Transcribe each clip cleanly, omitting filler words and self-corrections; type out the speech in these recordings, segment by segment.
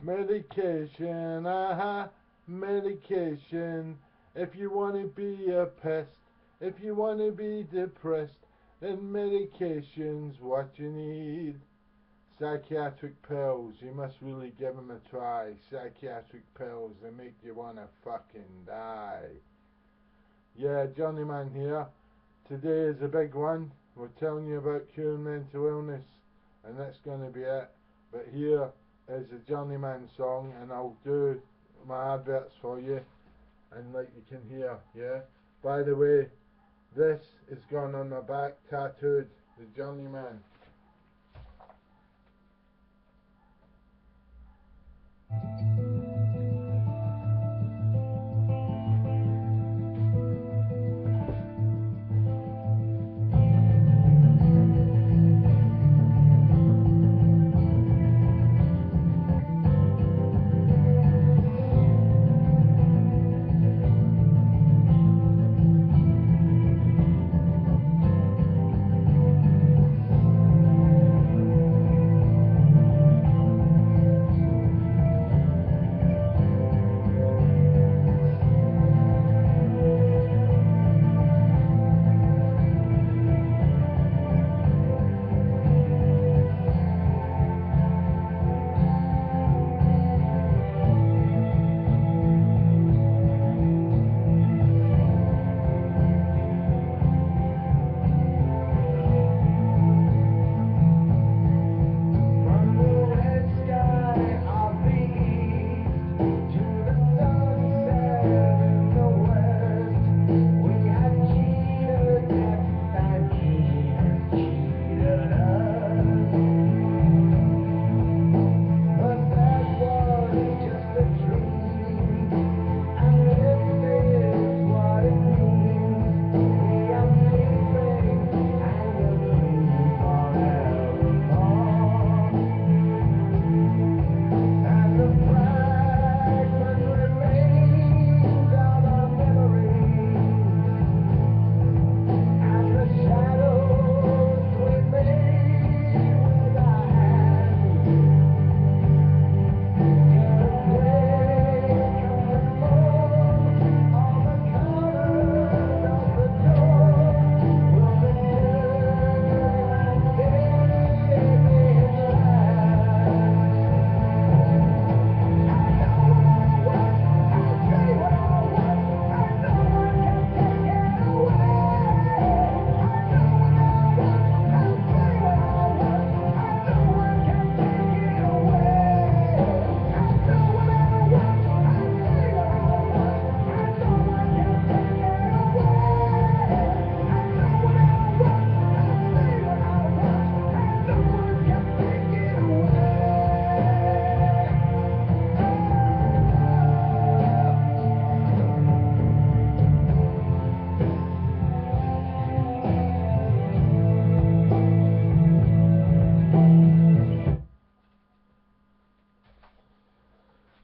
Medication, medication. If you want to be a pest, if you want to be depressed, then medication's what you need. Psychiatric pills, you must really give them a try. Psychiatric pills, they make you want to fucking die. Yeah, Journeyman here. Today is a big one. We're telling you about curing mental illness, and that's going to be it. But here is a Journeyman song, and I'll do my adverts for you, and like you can hear, yeah. By the way, this is gone on my back, tattooed, the Journeyman.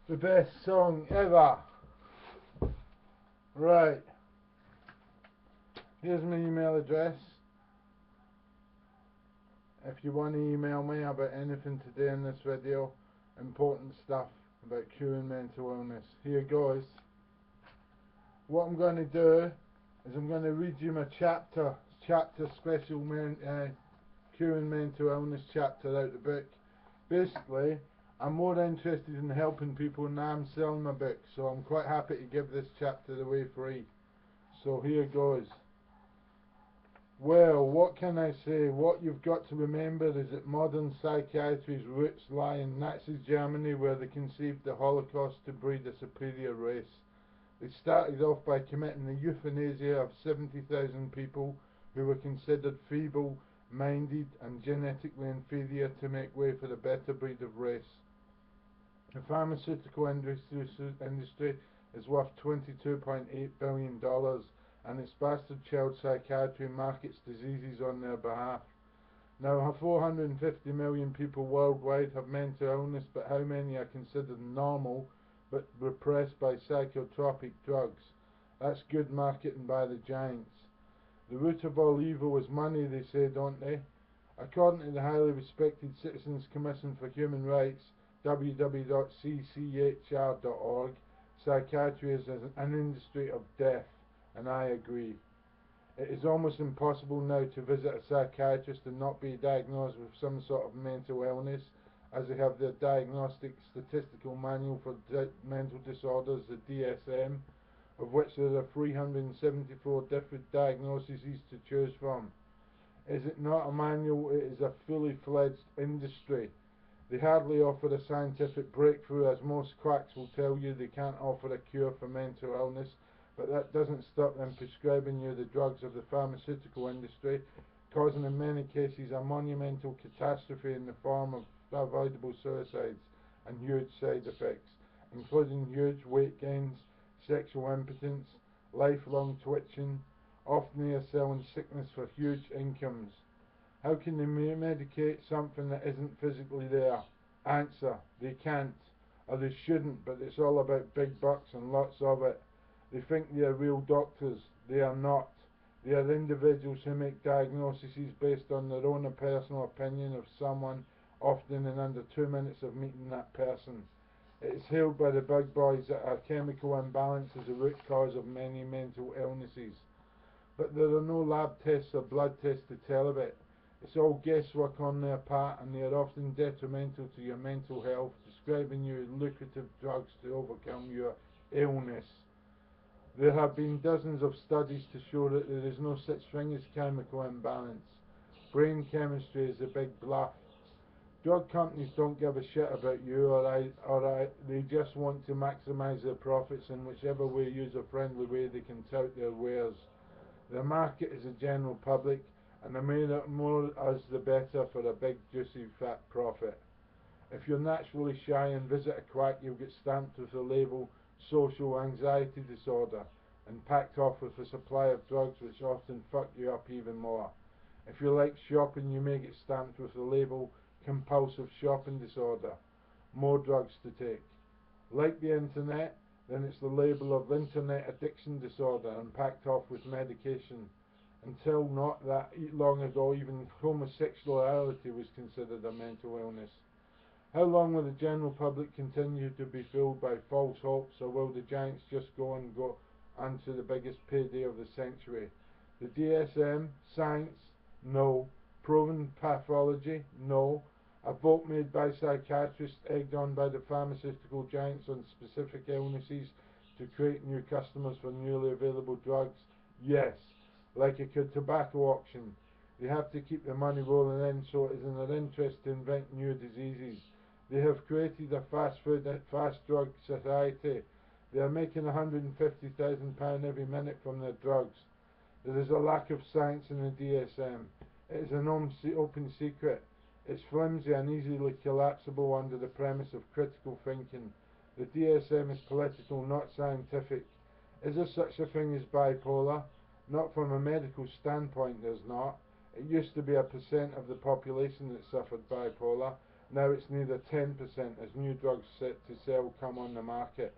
The best song ever. Right. Here's my email address. If you want to email me about anything today in this video, important stuff about curing mental illness, here goes. What I'm going to do is I'm going to read you my chapter special curing mental illness chapter out the book. Basically, I'm more interested in helping people than I'm selling my book, so I'm quite happy to give this chapter away free. So here goes. Well, what can I say? What you've got to remember is that modern psychiatry's roots lie in Nazi Germany, where they conceived the Holocaust to breed a superior race. They started off by committing the euthanasia of 70,000 people who were considered feeble-minded and genetically inferior to make way for the better breed of race. The pharmaceutical industry is worth $22.8 billion, and its bastard child psychiatry markets diseases on their behalf. Now, 450 million people worldwide have mental illness, but how many are considered normal but repressed by psychotropic drugs? That's good marketing by the giants. The root of all evil is money, they say, don't they? According to the highly respected Citizens Commission for Human Rights, www.cchr.org, psychiatry is an industry of death, and I agree. It is almost impossible now to visit a psychiatrist and not be diagnosed with some sort of mental illness, as they have the Diagnostic Statistical Manual for Mental Disorders, the DSM, of which there are 374 different diagnoses to choose from. Is it not a manual? It is a fully fledged industry. They hardly offer a scientific breakthrough, as most quacks will tell you they can't offer a cure for mental illness, but that doesn't stop them prescribing you the drugs of the pharmaceutical industry, causing in many cases a monumental catastrophe in the form of avoidable suicides and huge side effects, including huge weight gains, sexual impotence, lifelong twitching, often near selling sickness for huge incomes. How can they medicate something that isn't physically there? Answer: they can't, or they shouldn't, but it's all about big bucks and lots of it. They think they are real doctors. They are not. They are individuals who make diagnoses based on their own personal opinion of someone, often in under 2 minutes of meeting that person. It is held by the big boys that a chemical imbalance is the root cause of many mental illnesses. But there are no lab tests or blood tests to tell of it. It's all guesswork on their part, and they are often detrimental to your mental health, prescribing you lucrative drugs to overcome your illness. There have been dozens of studies to show that there is no such thing as chemical imbalance. Brain chemistry is a big bluff. Drug companies don't give a shit about you they just want to maximize their profits in whichever way user-friendly way they can tout their wares. The market is the general public, and the more us the better for a big juicy fat profit. If you're naturally shy and visit a quack, you'll get stamped with the label social anxiety disorder and packed off with a supply of drugs which often fuck you up even more. If you like shopping, you may get stamped with the label compulsive shopping disorder, more drugs to take. Like the internet, then it's the label of internet addiction disorder and packed off with medication. Until not that long ago, even homosexuality was considered a mental illness. How long will the general public continue to be fooled by false hopes, or will the giants just go on to the biggest payday of the century? The DSM, science? No. Proven pathology? No. A vote made by psychiatrists, egged on by the pharmaceutical giants on specific illnesses to create new customers for newly available drugs? Yes. Like a tobacco auction. They have to keep the money rolling in, so it is in their interest to invent new diseases. They have created a fast drug society. They are making £150,000 every minute from their drugs. There is a lack of science in the DSM. It is an open secret. It's flimsy and easily collapsible under the premise of critical thinking. The DSM is political, not scientific. Is there such a thing as bipolar? Not from a medical standpoint, there's not. It used to be 1% of the population that suffered bipolar. Now it's neither 10% as new drugs set to sell come on the market.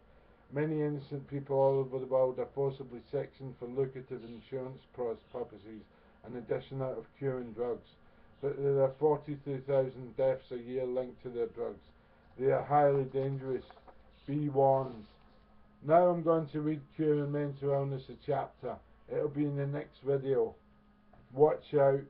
Many innocent people all over the world are forcibly sectioned for lucrative insurance purposes, in addition out of curing drugs. But there are 42,000 deaths a year linked to their drugs. They are highly dangerous. Be warned. Now I'm going to read Curing Mental Illness a chapter. It'll be in the next video. Watch out.